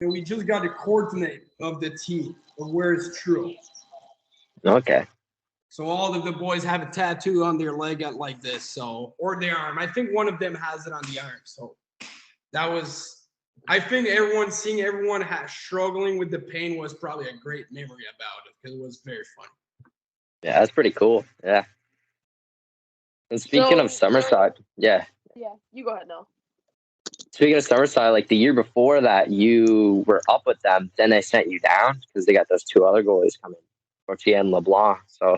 and we just got the coordinate of the team of where it's true. Okay. So all of the boys have a tattoo on their leg at like this, so or their arm. I think one of them has it on the arm. So that was, I think seeing everyone struggling with the pain was probably a great memory about it because it was very funny. Yeah, that's pretty cool. Yeah. And speaking of Summerside, yeah. Yeah, you go ahead now. Speaking of Summerside, like the year before that, you were up with them. Then they sent you down because they got those two other goalies coming, Fortier and LeBlanc. So,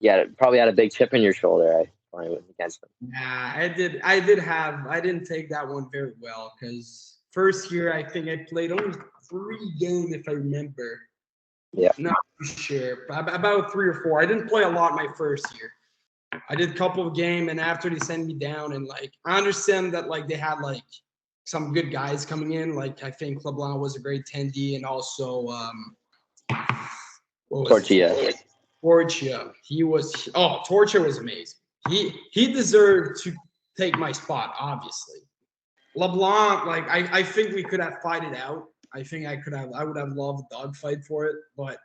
yeah, probably had a big chip in your shoulder. Playing against them. Yeah, I didn't take that one very well because first year I think I played only 3 games if I remember. Yeah. Not sure, about 3 or 4. I didn't play a lot my first year. I did a couple of games, and after they sent me down, and like I understand that like they had like some good guys coming in. Like I think LeBlanc was a great 10D, and also Tortilla. Torchia. Torchia was amazing. He deserved to take my spot, obviously. LeBlanc, like I think we could have fight it out. I think I would have loved a dogfight for it, but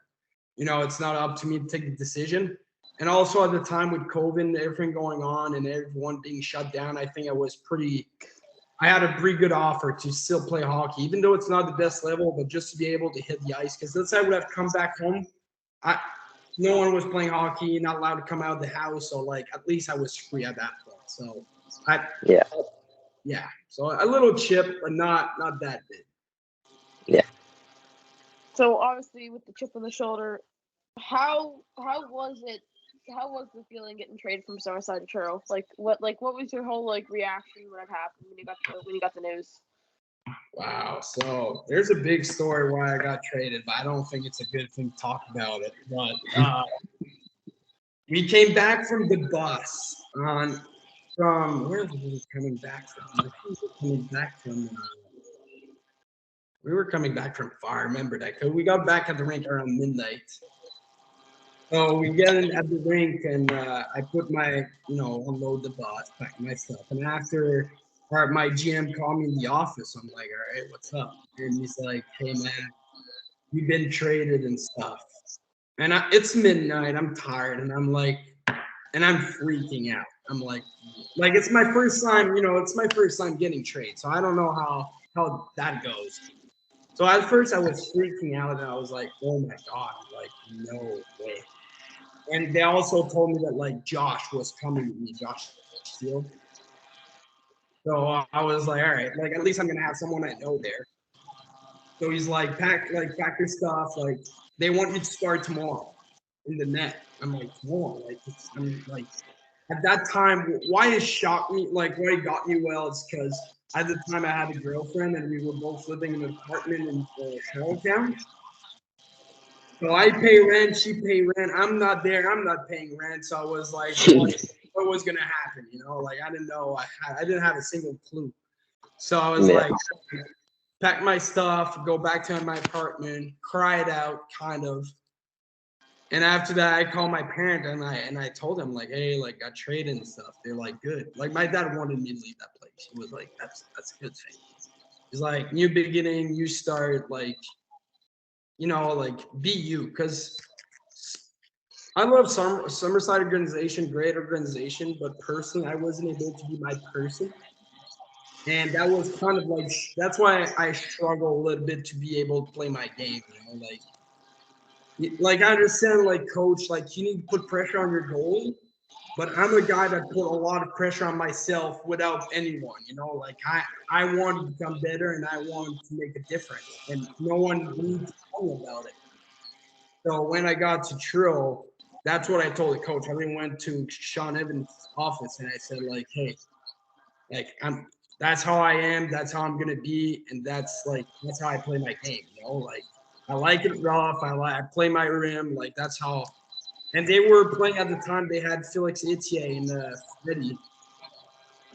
it's not up to me to take the decision. And also at the time with COVID and everything going on and everyone being shut down, I think I had a pretty good offer to still play hockey, even though it's not the best level, but just to be able to hit the ice. Because let's say I would have come back home, no one was playing hockey, not allowed to come out of the house, so like at least I was free at that point. So yeah. So a little chip, but not that big. Yeah. So obviously with the chip on the shoulder, how was it? How was the feeling getting traded from Summerside to Truro? Like what was your whole like reaction when it happened when you got the news? Wow. So there's a big story why I got traded, but I don't think it's a good thing to talk about it. But we came back from the bus from where were we coming back from? I think we were coming back from far. I remember that because we got back at the rink around midnight. So we get in at the rink and I put my, unload the bus, pack my stuff. And after my GM called me in the office, I'm like, all right, what's up? And he's like, hey, man, you've been traded and stuff. And it's midnight. I'm tired. And I'm like, and I'm freaking out. I'm like it's my first time, it's my first time getting traded. So I don't know how that goes. So at first I was freaking out and I was like, oh my God, like, no way. And they also told me that like Josh was coming with me, Josh Field. So I was like, all right, like at least I'm gonna have someone I know there. So he's like, pack your stuff. Like they want you to start tomorrow in the net. I'm like, tomorrow, I'm like, at that time, why it shocked me, like why it got me well, is because at the time I had a girlfriend and we were both living in an apartment in Charlottetown. So I pay rent, she pay rent. I'm not there. I'm not paying rent. So I was like, what was gonna happen? Like I didn't know. I didn't have a single clue. So I was like, pack my stuff, go back to my apartment, cry it out, kind of. And after that, I called my parent and I told them like, hey, like got traded and stuff. They're like, good. Like my dad wanted me to leave that place. He was like, that's a good thing. He's like, new beginning, you start like. Like be you, because I love Summerside organization, great organization, but personally, I wasn't able to be my person, and that was kind of like that's why I struggle a little bit to be able to play my game. Like I understand, like coach, like you need to put pressure on your goalie, but I'm a guy that put a lot of pressure on myself without anyone. Like I want to become better and I want to make a difference, and no one needs to tell me about it. So when I got to Trill, that's what I told the coach. I went to Sean Evans' office and I said, like, hey, like that's how I am, that's how I'm gonna be, and that's how I play my game. Like I like it rough. I play my rim, like that's how. And they were playing at the time. They had Felix Etier in the city,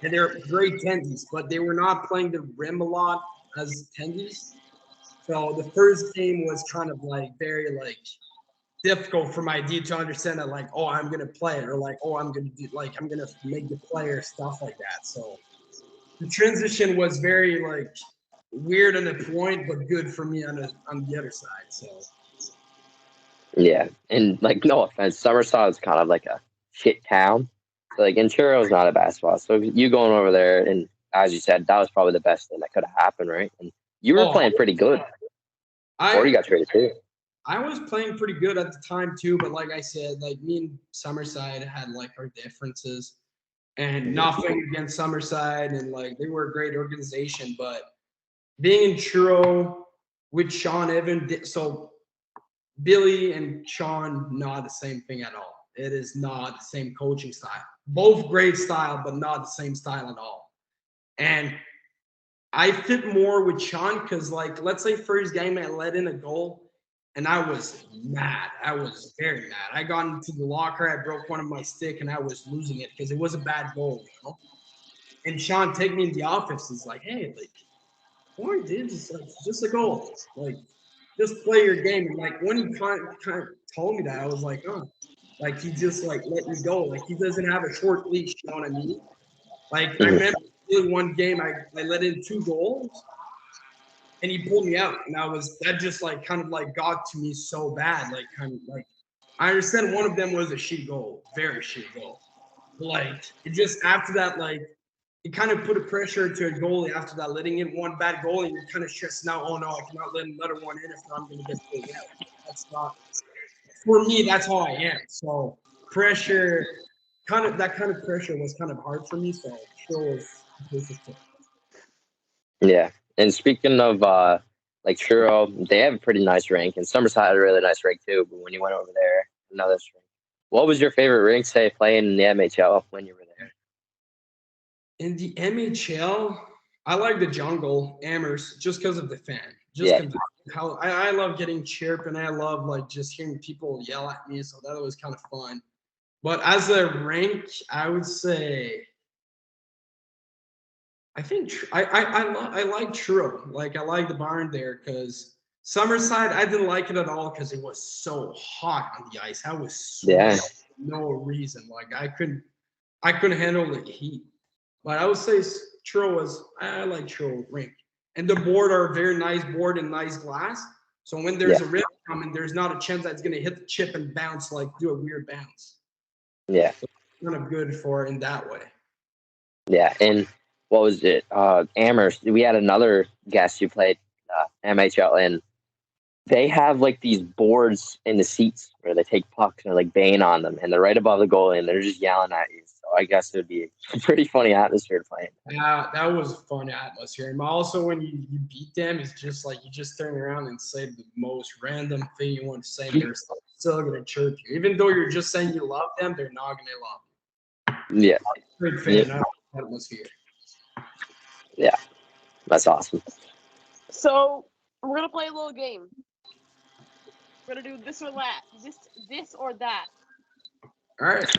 and they're great tendies, but they were not playing the rim a lot as tendies. So the first game was kind of like very like difficult for my D to understand that like, oh, I'm gonna play it, or like, oh, I'm gonna do like I'm gonna make the player, stuff like that. So the transition was very like weird on the point, but good for me on the other side. So Yeah, and like no offense, Summerside is kind of like a shit town. So like Inchuro's not a bad spot. So you going over there, and as you said, that was probably the best thing that could have happened, right? And you were oh, playing pretty good before you I got traded too. I was playing pretty good at the time too, but like I said, like me and Summerside had like our differences, and nothing against Summerside, and like they were a great organization, but being in Churro with Sean Evan, so Billy and Sean, not the same thing at all. It is not the same coaching style. Both great style, but not the same style at all. And I fit more with Sean because, like, let's say first game I let in a goal, and I was mad. I was very mad. I got into the locker, I broke one of my stick, and I was losing it because it was a bad goal, you know. And Sean take me in the office. He's like, "Hey, like, boy, dude, just a goal. Like, just play your game." And like when he kind of told me that, I was like, "Oh," like he just like let me go. Like he doesn't have a short leash. You know what I mean? Like I Mhm. remember in one game, I let in 2 goals, and he pulled me out, and that just like kind of like got to me so bad. Like kind of like I understand one of them was a shitty goal, very shitty goal. Like it just after that, like it kind of put a pressure to a goalie after that, letting in one bad goal, and you're kind of stressed now. Oh no, I cannot let another one in if not, I'm going to get pulled out. That's not for me. That's how I am. So pressure, that kind of pressure was kind of hard for me. So sure was Yeah, and speaking of like Churro, they have a pretty nice rink, and Summerside had a really nice rink too. But when you went over there, another rink. What was your favorite rink, say, playing in the MHL when you were there? in the MHL. I like the jungle Amherst just because of the fan. Just Yeah, because how I love getting chirped, and I love like just hearing people yell at me. So that was kind of fun. But as a rank, I would say I think I like Truro. Like I like the barn there because Summerside I didn't like it at all because it was so hot on the ice. I was yeah, sweating for no reason. Like I couldn't handle the heat. But I would say Truro was I like Truro rink. And the board are very nice board and nice glass. So when yeah, there's a rip coming, there's not a chance that it's gonna hit the chip and bounce, like do a weird bounce. yeah, Kind of good for in that way. yeah. And what was it? Amherst. We had another guest who played MHL, and they have like these boards in the seats where they take pucks and they're like baying on them, and they're right above the goalie, and they're just yelling at you. So I guess it would be a pretty funny atmosphere playing. Yeah, that was a fun atmosphere. And also, when you beat them, it's just like you just turn around and say the most random thing you want to say, and they're still going to chirp you. Even though you're just saying you love them, they're not going to love Yeah, you. Great yeah, fan. I like the atmosphere. yeah. That's awesome. So we're gonna play a little game. We're gonna do this or that. This or that. All right.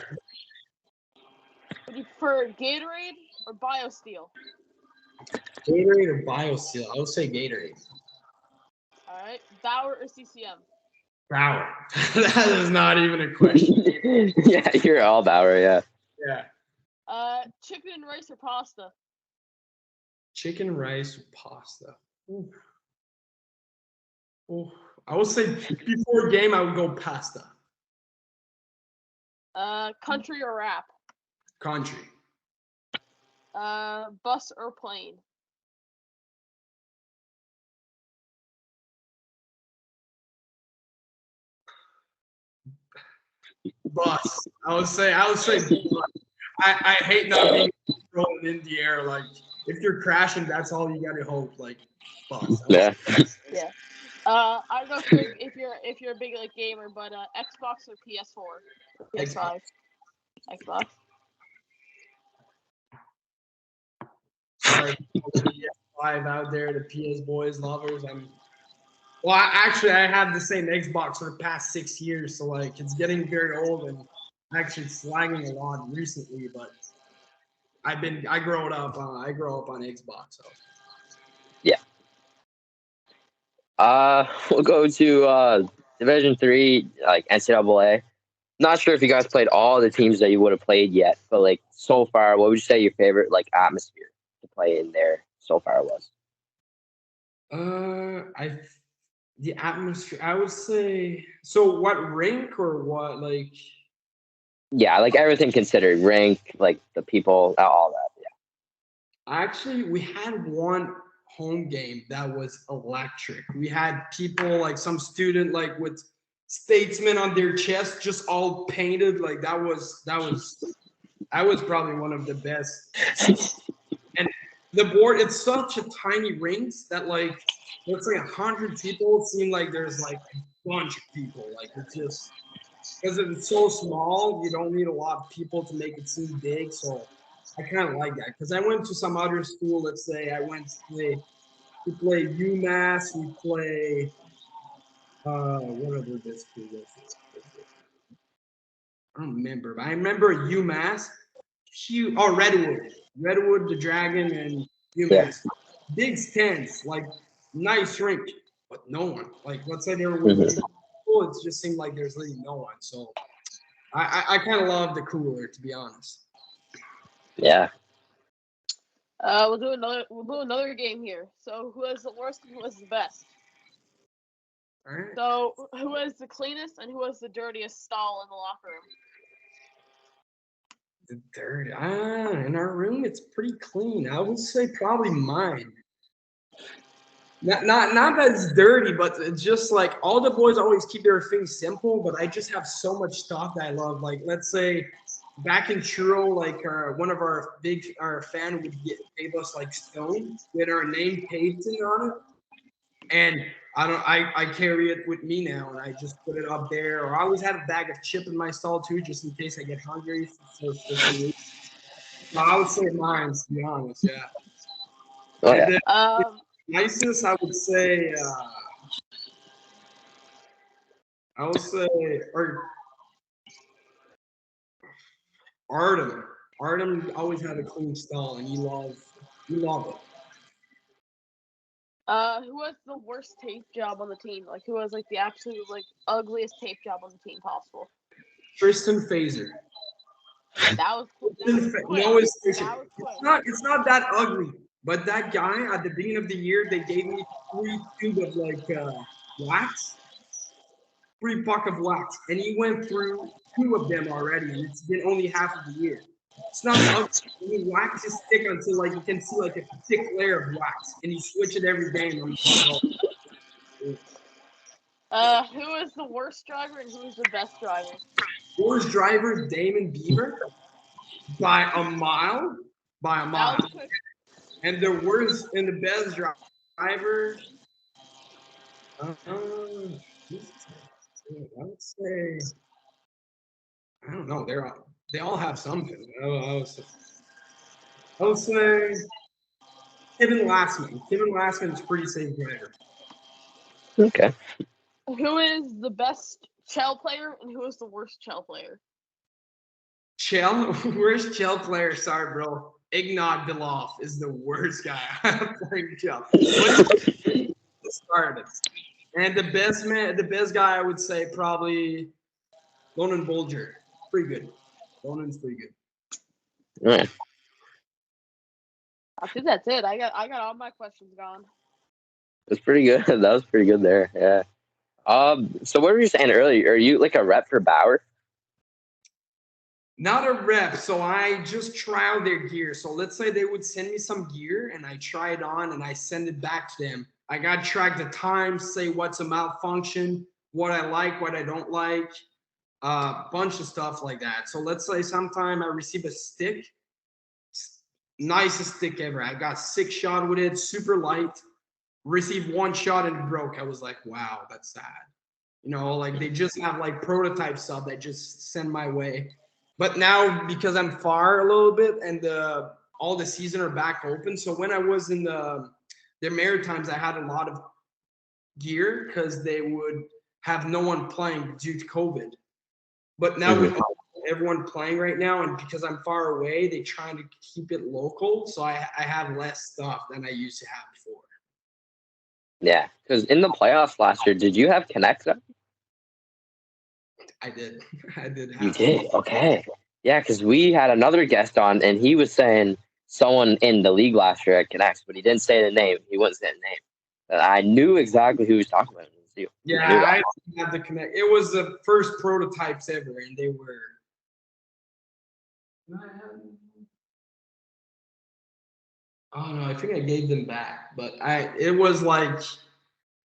Would you prefer Gatorade or BioSteel? Gatorade or BioSteel? I would say Gatorade. All right. Bauer or CCM? Bauer. That is not even a question. Yeah, you're all Bauer. Yeah. Yeah. Chicken and rice or pasta? Chicken, rice, or pasta. Ooh. Ooh. I would say before game, I would go pasta. Country or rap? Country. Bus or plane? Bus. I would say I hate not being rolling in the air. Like if you're crashing, that's all you gotta hope. Like bus. Yeah. Yeah. I don't know if you're a big like gamer, but Xbox or PS4, or PS5, Xbox. Sorry, PS5 out there, the PS boys lovers. I have the same Xbox for the past 6 years, so like it's getting very old and actually it's lagging a lot recently. But I grew up on Xbox. So Yeah. We'll go to Division Three, like NCAA. Not sure if you guys played all the teams that you would have played yet, but like so far, what would you say your favorite like atmosphere to play in there so far was? The atmosphere. I would say. So, what rink or what? Like, Yeah, like everything considered, rank, like the people, all that. actually, we had one home game that was electric. We had people like some student like with Statesmen on their chest, just all painted. Like that was probably one of the best. And the board, it's such a tiny rings that like let's say 100 people seem like there's like a bunch of people. Like it's just because it's so small, you don't need a lot of people to make it seem big. So I kind of like that because I went to some other school. Let's say I went to play UMass. We play what other big school was it? I don't remember, but I remember UMass. Huge, oh Redwood, the Dragon, and Yeah. UMass. Big stands, like nice rink, but no one. Like let's say there would be people, it just seemed like there's really no one. So I kind of love the cooler, to be honest. Yeah. We'll do another game here. So who has the worst and who has the best? All right. So who has the cleanest and who has the dirtiest stall in the locker room? The dirt. In our room, it's pretty clean. I would say probably mine. Not that it's dirty, but it's just like all the boys always keep their things simple. But I just have so much stuff that I love. Like let's say back in Churro, like one of our fan would gave us like stone with our name pasted on it, and I carry it with me now, and I just put it up there. Or I always have a bag of chip in my stall too, just in case I get hungry. So I would say mine, to be honest. Yeah. Oh, And yeah. the nicest, I would say, or Artem. Artem always had a clean stall, and you love it. Who has the worst tape job on the team? Like who has like the absolute like ugliest tape job on the team possible? Tristan Phaser. That was quick. No, it's That was quick. It's not that ugly. But that guy at the beginning of the year, they gave me 3 tubes of like wax, 3 buck of wax, and he went through 2 of them already, and it's been only half of the year. It's not ugly. When you wax his stick until like you can see like a thick layer of wax, and you switch it every game. Who is the worst driver and who is the best driver? Worst driver, Damon Beaver, by a mile. By a mile. And the worst and the best driver, I would say, I don't know. They all have something. I would say Kevin Lastman. Kevin Lastman's a pretty safe driver. Okay. Who is the best Chell player and who is the worst Chell player? Chell? Worst Chell player? Sorry, bro. Ignat Biloff is the worst guy playing Chell. Started. And the best guy I would say probably Lonan Bolger. Pretty good. Lonan's pretty good. Right. I think that's it. I got all my questions gone. That's pretty good. That was pretty good there. Yeah. So what were you saying earlier? Are you like a rep for Bauer? Not a rep. So I just try out their gear. So let's say they would send me some gear and I try it on and I send it back to them. I got to track the time, say what's a malfunction, what I like, what I don't like, bunch of stuff like that. So let's say sometime I receive a stick, nicest stick ever. I got 6 shot with it, super light. Received 1 shot and it broke. I was like, wow, that's sad. Like they just have like prototype stuff that just send my way. But now because I'm far a little bit and all the season are back open. So when I was in the Maritimes, I had a lot of gear because they would have no one playing due to COVID. But now with everyone playing right now, and because I'm far away, they trying to keep it local. So I have less stuff than I used to have before. Yeah, because in the playoffs last year, did you have Connect up? I did. You did? Okay. Yeah, because we had another guest on, and he was saying someone in the league last year at Connects, but he didn't say the name. He wouldn't say the name. I knew exactly who he was talking about. It was you. Yeah, I knew that. I had to connect. It was the first prototypes ever, and they were. Oh no, I think I gave them back, but it was like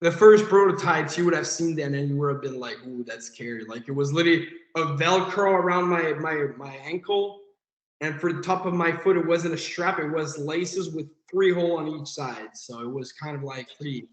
the first prototypes you would have seen then, and you would have been like, "Ooh, that's scary!" Like it was literally a Velcro around my ankle, and for the top of my foot, it wasn't a strap; it was laces with 3 holes on each side. So it was kind of like pretty